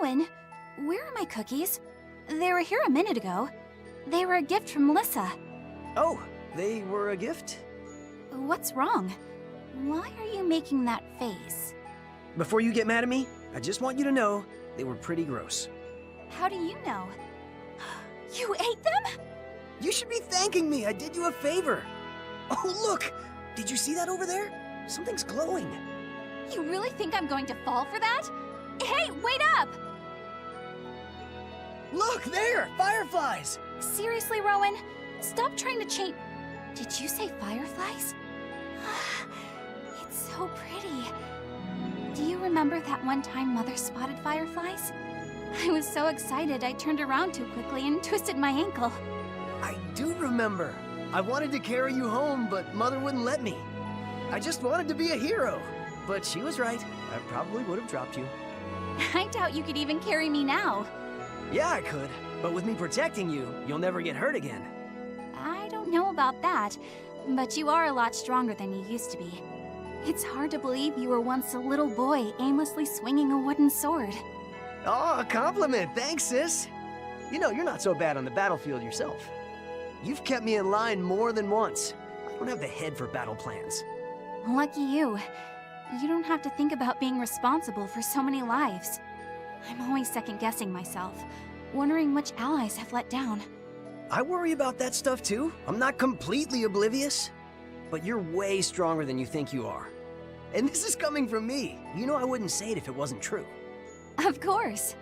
Rowan, where are my cookies? They were here a minute ago. They were a gift from Melissa. Oh, they were a gift? What's wrong? Why are you making that face? Before you get mad at me, I just want you to know they were pretty gross. How do you know? You ate them? You should be thanking me. I did you a favor. Oh, look! Did you see that over there? Something's glowing. You really think I'm going to fall for that? Hey, wait up! Look, there! Fireflies! Seriously, Rowan? Stop trying to change... Did you say fireflies? It's so pretty. Do you remember that one time Mother spotted fireflies? I was so excited I turned around too quickly and twisted my ankle. I do remember. I wanted to carry you home, but Mother wouldn't let me. I just wanted to be a hero. But she was right. I probably would have dropped you. I doubt you could even carry me now. Yeah, I could. But with me protecting you, you'll never get hurt again. I don't know about that, but you are a lot stronger than you used to be. It's hard to believe you were once a little boy aimlessly swinging a wooden sword. Oh, a compliment. Thanks, sis. You know, you're not so bad on the battlefield yourself. You've kept me in line more than once. I don't have the head for battle plans. Lucky you. You don't have to think about being responsible for so many lives. I'm always second-guessing myself, wondering which allies have let down. I worry about that stuff too. I'm not completely oblivious. But you're way stronger than you think you are. And this is coming from me. You know I wouldn't say it if it wasn't true. Of course.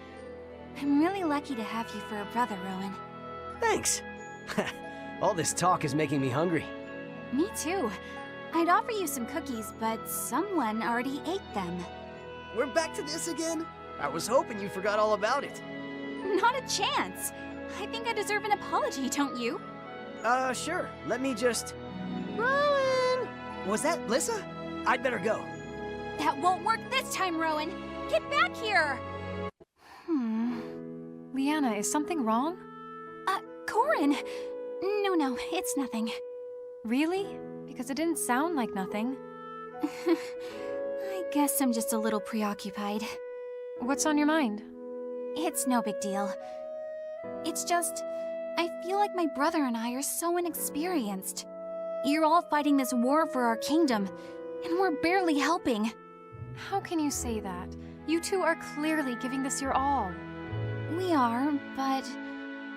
I'm really lucky to have you for a brother, Rowan. Thanks. All this talk is making me hungry. Me too. I'd offer you some cookies, but someone already ate them. We're back to this again? I was hoping you forgot all about it. Not a chance. I think I deserve an apology, don't you? Sure. Let me just... Rowan! Was that Lissa? I'd better go. That won't work this time, Rowan. Get back here! Lianna, is something wrong? Corrin! No, it's nothing. Really? Because it didn't sound like nothing. I guess I'm just a little preoccupied. What's on your mind? It's no big deal. It's just, I feel like my brother and I are so inexperienced. You're all fighting this war for our kingdom, and we're barely helping. How can you say that? You two are clearly giving this your all. We are, but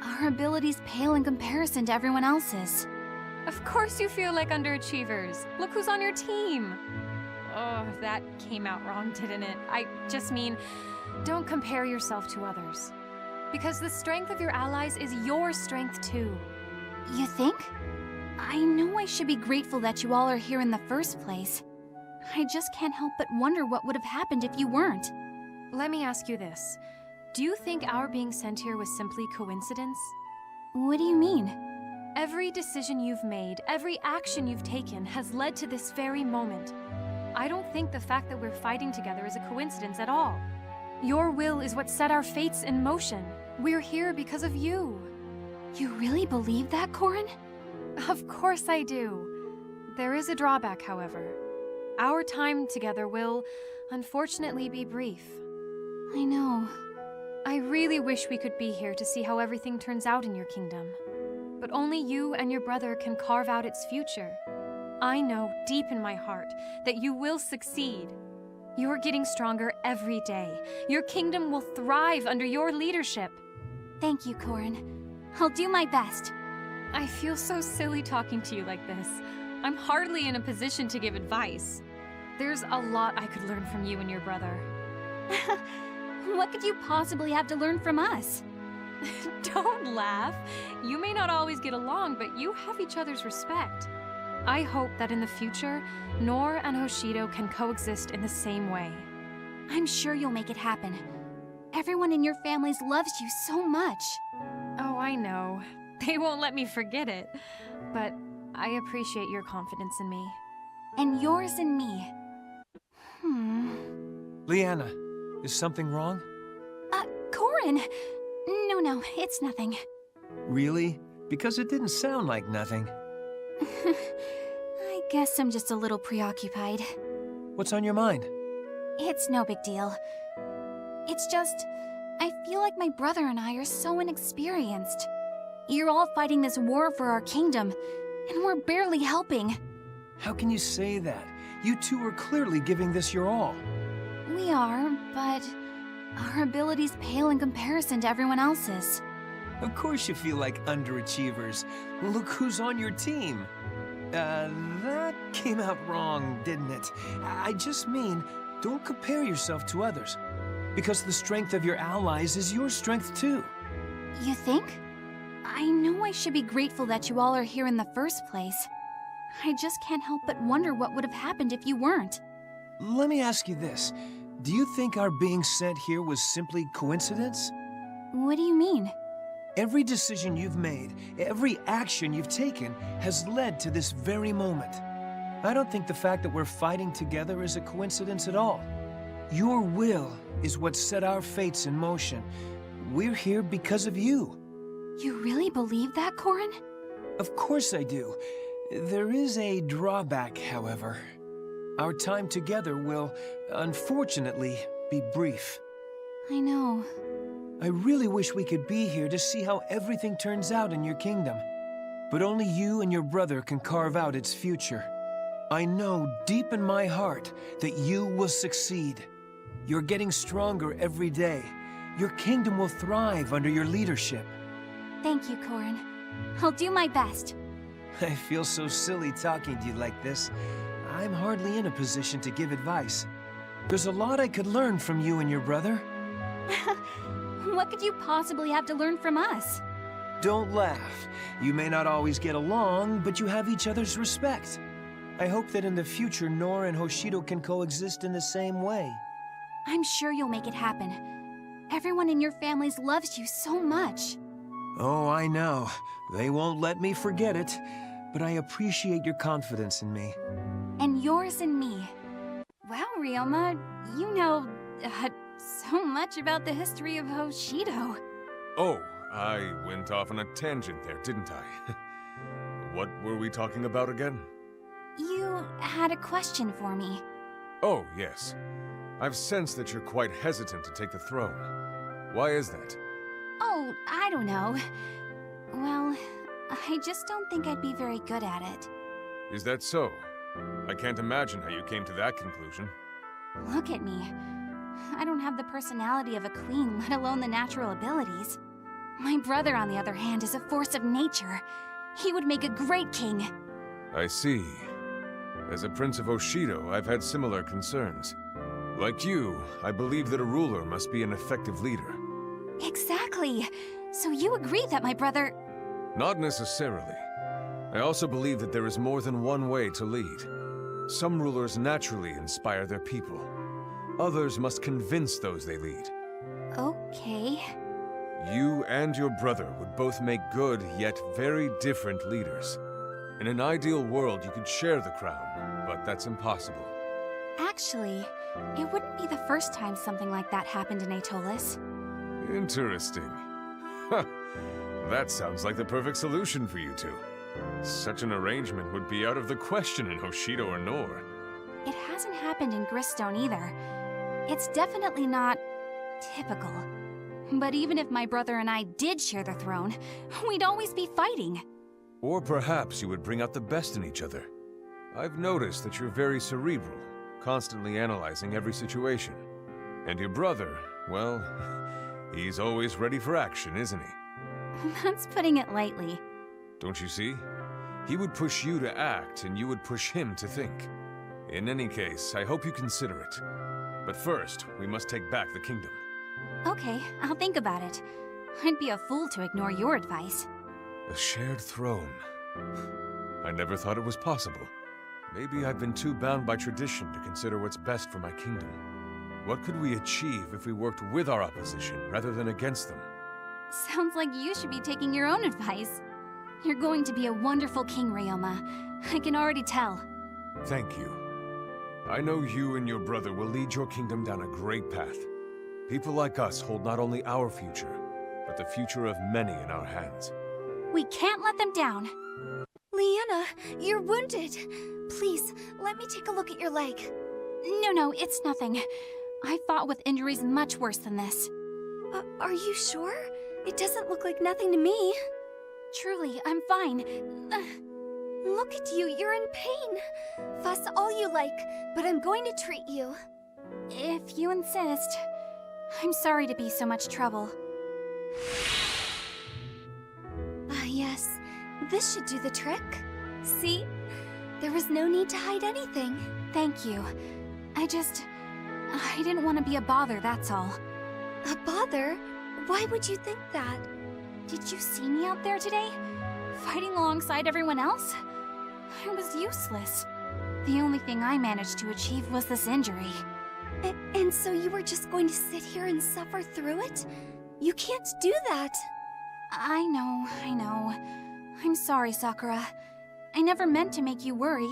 our abilities pale in comparison to everyone else's. Of course you feel like underachievers. Look who's on your team. Oh, that came out wrong, didn't it? I just mean, don't compare yourself to others. Because the strength of your allies is your strength too. You think? I know I should be grateful that you all are here in the first place. I just can't help but wonder what would have happened if you weren't. Let me ask you this. Do you think our being sent here was simply coincidence? What do you mean? Every decision you've made, every action you've taken has led to this very moment. I don't think the fact that we're fighting together is a coincidence at all. Your will is what set our fates in motion. We're here because of you. You really believe that, Corrin? Of course I do. There is a drawback, however. Our time together will, unfortunately, be brief. I know. I really wish we could be here to see how everything turns out in your kingdom. But only you and your brother can carve out its future. I know deep in my heart that you will succeed. You're getting stronger every day. Your kingdom will thrive under your leadership. Thank you, Corrin. I'll do my best. I feel so silly talking to you like this. I'm hardly in a position to give advice. There's a lot I could learn from you and your brother. What could you possibly have to learn from us? Don't laugh. You may not always get along, but you have each other's respect. I hope that in the future, Nor and Hoshido can coexist in the same way. I'm sure you'll make it happen. Everyone in your families loves you so much. Oh, I know. They won't let me forget it. But I appreciate your confidence in me. And yours in me. Lianna, is something wrong? Corrin! No, it's nothing. Really? Because it didn't sound like nothing. I guess I'm just a little preoccupied. What's on your mind? It's no big deal. It's just, I feel like my brother and I are so inexperienced. You're all fighting this war for our kingdom, and we're barely helping. How can you say that? You two are clearly giving this your all. We are, but our abilities pale in comparison to everyone else's. Of course you feel like underachievers. Look who's on your team. That came out wrong, didn't it? I just mean, don't compare yourself to others. Because the strength of your allies is your strength too. You think? I know I should be grateful that you all are here in the first place. I just can't help but wonder what would have happened if you weren't. Let me ask you this. Do you think our being sent here was simply coincidence? What do you mean? Every decision you've made, every action you've taken, has led to this very moment. I don't think the fact that we're fighting together is a coincidence at all. Your will is what set our fates in motion. We're here because of you. You really believe that, Corrin? Of course I do. There is a drawback, however. Our time together will, unfortunately, be brief. I know. I really wish we could be here to see how everything turns out in your kingdom. But only you and your brother can carve out its future. I know deep in my heart that you will succeed. You're getting stronger every day. Your kingdom will thrive under your leadership. Thank you, Corrin. I'll do my best. I feel so silly talking to you like this. I'm hardly in a position to give advice. There's a lot I could learn from you and your brother. What could you possibly have to learn from us? Don't laugh. You may not always get along, but you have each other's respect. I hope that in the future Nora and Hoshido can coexist in the same way. I'm sure you'll make it happen. Everyone in your families loves you so much. Oh, I know. They won't let me forget it. But I appreciate your confidence in me. And yours in me. Wow, Ryoma, you know so much about the history of Hoshido. Oh, I went off on a tangent there, didn't I? What were we talking about again? You had a question for me. Oh, yes. I've sensed that you're quite hesitant to take the throne. Why is that? Oh, I don't know. Well, I just don't think I'd be very good at it. Is that so? I can't imagine how you came to that conclusion. Look at me. I don't have the personality of a queen, let alone the natural abilities. My brother, on the other hand, is a force of nature. He would make a great king. I see. As a prince of Hoshido, I've had similar concerns. Like you, I believe that a ruler must be an effective leader. Exactly. So you agree that my brother... Not necessarily. I also believe that there is more than one way to lead. Some rulers naturally inspire their people. Others must convince those they lead. Okay. You and your brother would both make good, yet very different leaders. In an ideal world, you could share the crown, but that's impossible. Actually, it wouldn't be the first time something like that happened in Atolis. Interesting. Huh. That sounds like the perfect solution for you two. Such an arrangement would be out of the question in Hoshido or Nor. It hasn't happened in Gristone either. It's definitely not... typical. But even if my brother and I did share the throne, we'd always be fighting. Or perhaps you would bring out the best in each other. I've noticed that you're very cerebral, constantly analyzing every situation. And your brother, well, he's always ready for action, isn't he? That's putting it lightly. Don't you see? He would push you to act, and you would push him to think. In any case, I hope you consider it. But first, we must take back the kingdom. Okay, I'll think about it. I'd be a fool to ignore your advice. A shared throne. I never thought it was possible. Maybe I've been too bound by tradition to consider what's best for my kingdom. What could we achieve if we worked with our opposition rather than against them? Sounds like you should be taking your own advice. You're going to be a wonderful king, Ryoma. I can already tell. Thank you. I know you and your brother will lead your kingdom down a great path. People like us hold not only our future, but the future of many in our hands. We can't let them down. Lianna, you're wounded. Please, let me take a look at your leg. No, it's nothing. I fought with injuries much worse than this. Are you sure? It doesn't look like nothing to me. Truly, I'm fine. Look at you, you're in pain. Fuss all you like, but I'm going to treat you. If you insist. I'm sorry to be so much trouble. Yes. This should do the trick. See? There was no need to hide anything. Thank you. I didn't want to be a bother, that's all. A bother? Why would you think that? Did you see me out there today? Fighting alongside everyone else? I was useless. The only thing I managed to achieve was this injury. And so you were just going to sit here and suffer through it? You can't do that. I know. I'm sorry, Sakura. I never meant to make you worry.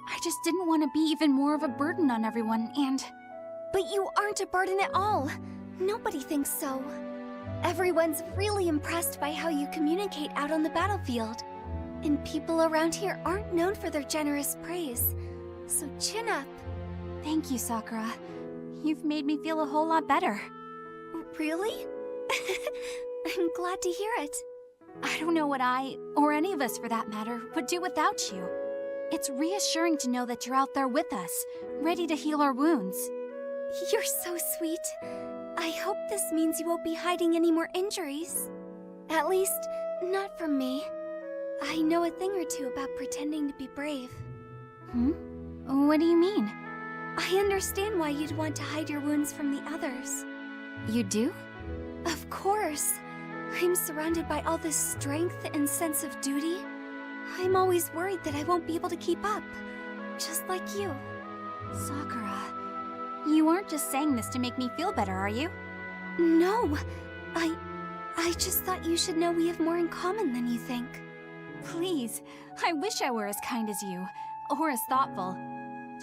I just didn't want to be even more of a burden on everyone, and... But you aren't a burden at all. Nobody thinks so. Everyone's really impressed by how you communicate out on the battlefield. And people around here aren't known for their generous praise. So chin up. Thank you, Sakura. You've made me feel a whole lot better. Really? I'm glad to hear it. I don't know what I, or any of us for that matter, would do without you. It's reassuring to know that you're out there with us, ready to heal our wounds. You're so sweet. I hope this means you won't be hiding any more injuries. At least, not from me. I know a thing or two about pretending to be brave. What do you mean? I understand why you'd want to hide your wounds from the others. You do? Of course. I'm surrounded by all this strength and sense of duty. I'm always worried that I won't be able to keep up. Just like you. Sakura, you aren't just saying this to make me feel better, are you? No. I just thought you should know we have more in common than you think. Please, I wish I were as kind as you, or as thoughtful.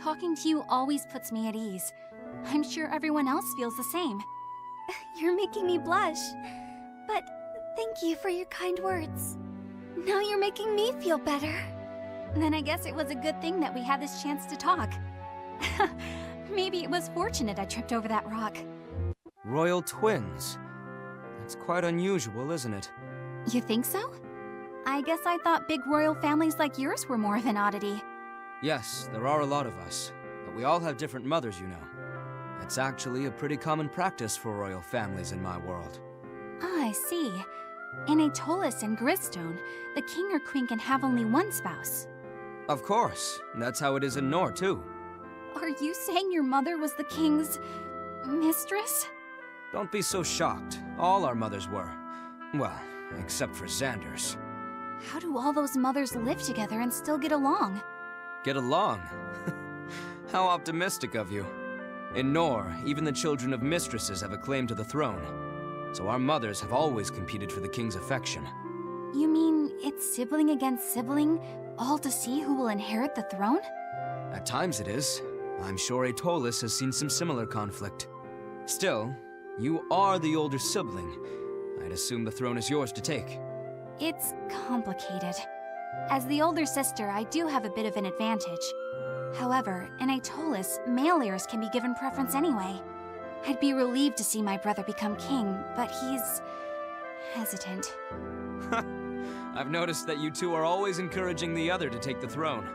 Talking to you always puts me at ease. I'm sure everyone else feels the same. You're making me blush. But thank you for your kind words. Now you're making me feel better. Then I guess it was a good thing that we had this chance to talk. Maybe it was fortunate I tripped over that rock. Royal twins. That's quite unusual, isn't it? You think so? I guess I thought big royal families like yours were more of an oddity. Yes, there are a lot of us, but we all have different mothers, you know. It's actually a pretty common practice for royal families in my world. Ah, I see. In Atolis and Gristone, the king or queen can have only one spouse. Of course, that's how it is in Nor, too. Are you saying your mother was the king's... mistress? Don't be so shocked. All our mothers were. Well, except for Xander's. How do all those mothers live together and still get along? Get along? How optimistic of you. In Nor, even the children of mistresses have a claim to the throne. So our mothers have always competed for the king's affection. You mean it's sibling against sibling, all to see who will inherit the throne? At times it is. I'm sure Atolis has seen some similar conflict. Still, you are the older sibling. I'd assume the throne is yours to take. It's complicated. As the older sister, I do have a bit of an advantage. However, in Atolis, male heirs can be given preference anyway. I'd be relieved to see my brother become king, but he's... hesitant. I've noticed that you two are always encouraging the other to take the throne.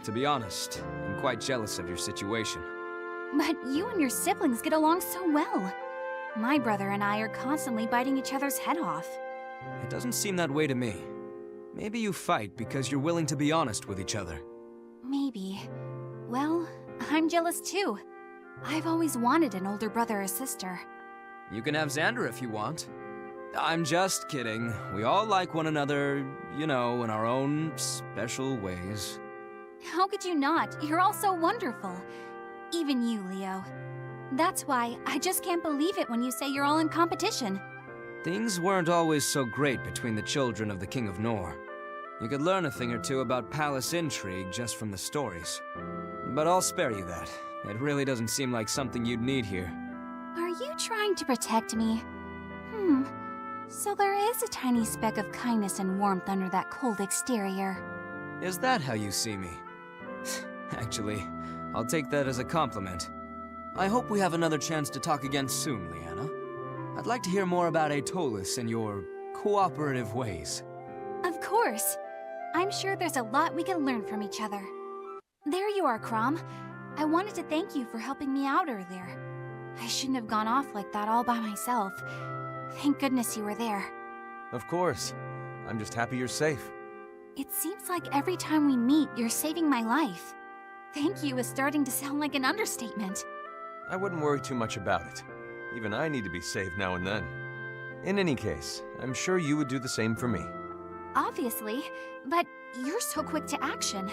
To be honest, I'm quite jealous of your situation. But you and your siblings get along so well. My brother and I are constantly biting each other's head off. It doesn't seem that way to me. Maybe you fight because you're willing to be honest with each other. Maybe. Well, I'm jealous too. I've always wanted an older brother or sister. You can have Xander if you want. I'm just kidding. We all like one another, you know, in our own special ways. How could you not? You're all so wonderful. Even you, Leo. That's why I just can't believe it when you say you're all in competition. Things weren't always so great between the children of the King of Nor. You could learn a thing or two about palace intrigue just from the stories. But I'll spare you that. It really doesn't seem like something you'd need here. Are you trying to protect me? So there is a tiny speck of kindness and warmth under that cold exterior. Is that how you see me? Actually, I'll take that as a compliment. I hope we have another chance to talk again soon, Lianna. I'd like to hear more about Aetolis and your cooperative ways. Of course. I'm sure there's a lot we can learn from each other. There you are, Chrom. I wanted to thank you for helping me out earlier. I shouldn't have gone off like that all by myself. Thank goodness you were there. Of course. I'm just happy you're safe. It seems like every time we meet, you're saving my life. Thank you is starting to sound like an understatement. I wouldn't worry too much about it. Even I need to be saved now and then. In any case, I'm sure you would do the same for me. Obviously, but you're so quick to action.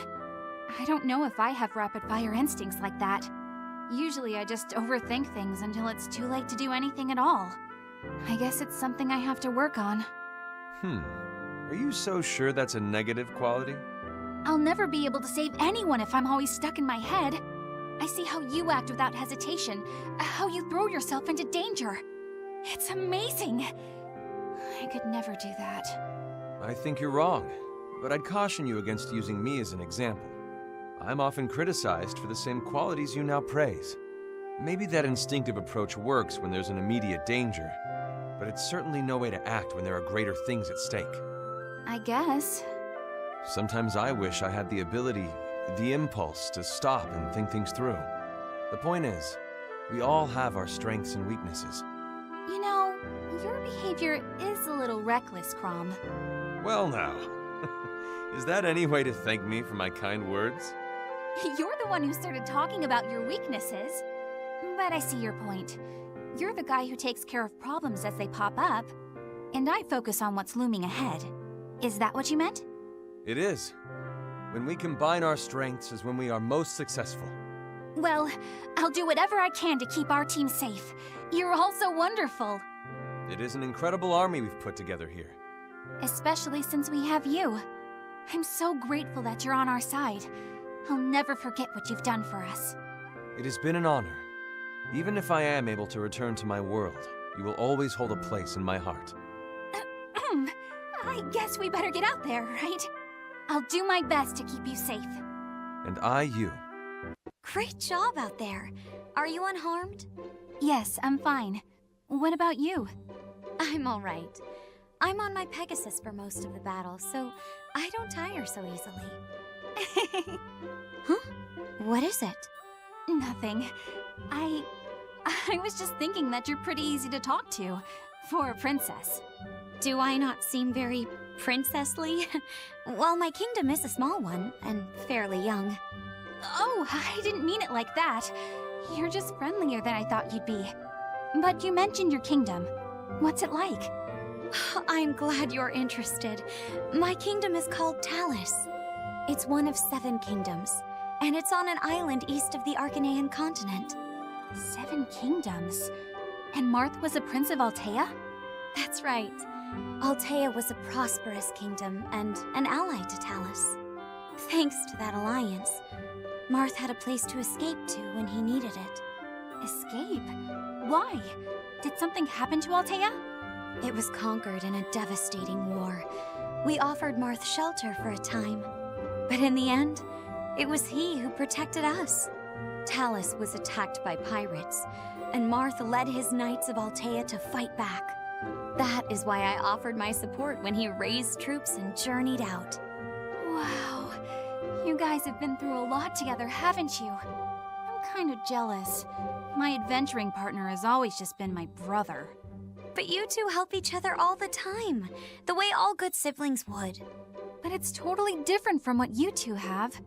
I don't know if I have rapid-fire instincts like that. Usually I just overthink things until it's too late to do anything at all. I guess it's something I have to work on. Are you so sure that's a negative quality? I'll never be able to save anyone if I'm always stuck in my head. I see how you act without hesitation, how you throw yourself into danger. It's amazing. I could never do that. I think you're wrong, but I'd caution you against using me as an example. I'm often criticized for the same qualities you now praise. Maybe that instinctive approach works when there's an immediate danger, but it's certainly no way to act when there are greater things at stake. I guess. Sometimes I wish I had the ability, the impulse to stop and think things through. The point is, we all have our strengths and weaknesses. You know, your behavior is a little reckless, Chrom. Well now, is that any way to thank me for my kind words? You're the one who started talking about your weaknesses. But I see your point. You're the guy who takes care of problems as they pop up, and I focus on what's looming ahead. Is that what you meant? It is. When we combine our strengths is when we are most successful. Well, I'll do whatever I can to keep our team safe. You're all so wonderful. It is an incredible army we've put together here. Especially since we have you. I'm so grateful that you're on our side. I'll never forget what you've done for us. It has been an honor. Even if I am able to return to my world, you will always hold a place in my heart. I guess we better get out there, right? I'll do my best to keep you safe. And I you. Great job out there. Are you unharmed? Yes, I'm fine. What about you? I'm all right. I'm on my Pegasus for most of the battle, so I don't tire so easily. Huh? What is it? Nothing. I was just thinking that you're pretty easy to talk to, for a princess. Do I not seem very princessly? Well, my kingdom is a small one, and fairly young. Oh, I didn't mean it like that. You're just friendlier than I thought you'd be. But you mentioned your kingdom. What's it like? I'm glad you're interested. My kingdom is called Talis. It's one of 7 kingdoms, and it's on an island east of the Archanean continent. 7 kingdoms? And Marth was a prince of Altea? That's right. Altea was a prosperous kingdom and an ally to Talis. Thanks to that alliance, Marth had a place to escape to when he needed it. Escape? Why? Did something happen to Altea? It was conquered in a devastating war. We offered Marth shelter for a time, but in the end, it was he who protected us. Talis was attacked by pirates, and Marth led his knights of Altea to fight back. That is why I offered my support when he raised troops and journeyed out. Wow. You guys have been through a lot together, haven't you? I'm kind of jealous. My adventuring partner has always just been my brother. But you two help each other all the time, the way all good siblings would. But it's totally different from what you two have.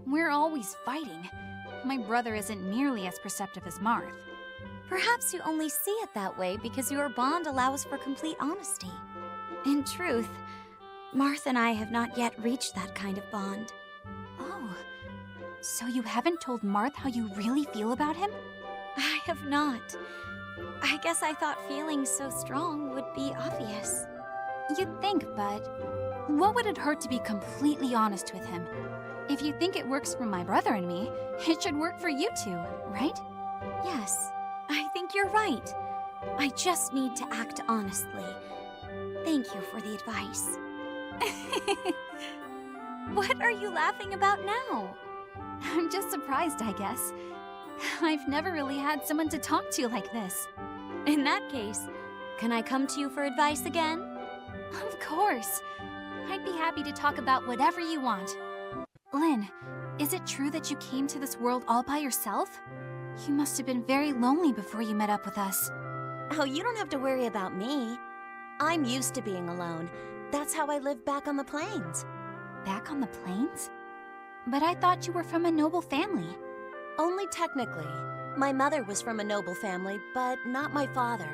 We're always fighting. My brother isn't nearly as perceptive as Marth. Perhaps you only see it that way because your bond allows for complete honesty. In truth, Marth and I have not yet reached that kind of bond. Oh, so you haven't told Marth how you really feel about him? I have not. I guess I thought feelings so strong would be obvious. You'd think, but what would it hurt to be completely honest with him? If you think it works for my brother and me, it should work for you two, right? Yes, I think you're right. I just need to act honestly. Thank you for the advice. What are you laughing about now? I'm just surprised, I guess. I've never really had someone to talk to like this. In that case, Can I come to you for advice again? Of course. I'd be happy to talk about whatever you want. Lynn, is it true that you came to this world all by yourself? You must have been very lonely before you met up with us. Oh, you don't have to worry about me. I'm used to being alone. That's how I lived back on the plains. Back on the plains? But I thought you were from a noble family. Only technically. My mother was from a noble family, but not my father.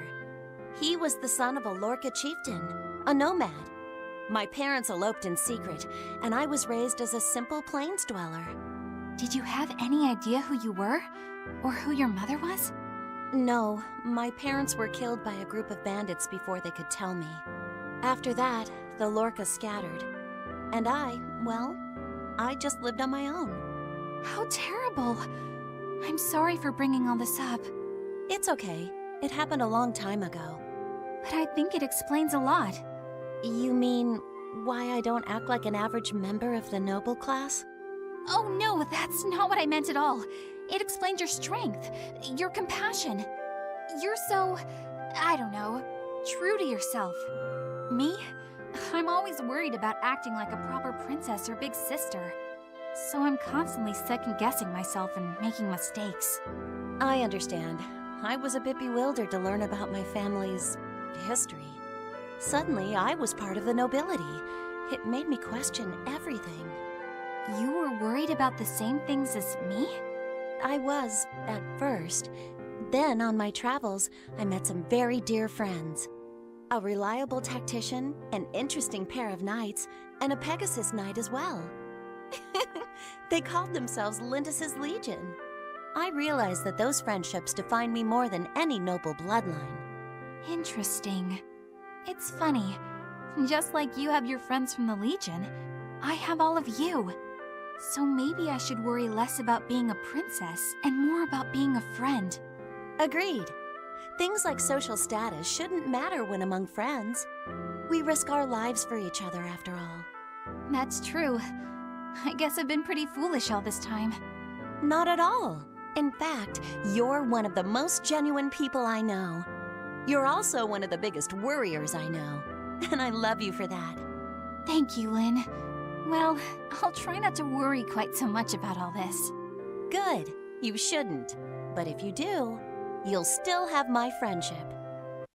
He was the son of a Lorca chieftain, a nomad. My parents eloped in secret, and I was raised as a simple plains dweller. Did you have any idea who you were? Or who your mother was? No, my parents were killed by a group of bandits before they could tell me. After that, the Lorca scattered. And I just lived on my own. How terrible. I'm sorry for bringing all this up. It's okay. It happened a long time ago. But I think it explains a lot. You mean why I don't act like an average member of the noble class? Oh no, that's not what I meant at all. It explains your strength, your compassion. You're so, I don't know, true to yourself. Me? I'm always worried about acting like a proper princess or big sister. So I'm constantly second-guessing myself and making mistakes. I understand. I was a bit bewildered to learn about my family's history. Suddenly, I was part of the nobility. It made me question everything. You were worried about the same things as me? I was, at first. Then, on my travels, I met some very dear friends. A reliable tactician, an interesting pair of knights, and a Pegasus knight as well. They called themselves Lindis's Legion. I realized that those friendships define me more than any noble bloodline. Interesting. It's funny. Just like you have your friends from the Legion, I have all of you. So maybe I should worry less about being a princess and more about being a friend. Agreed. Things like social status shouldn't matter when among friends. We risk our lives for each other, after all. That's true. I guess I've been pretty foolish all this time. Not at all. In fact, you're one of the most genuine people I know. You're also one of the biggest worriers I know. And I love you for that. Thank you, Lynn. Well, I'll try not to worry quite so much about all this. Good. You shouldn't. But if you do, you'll still have my friendship.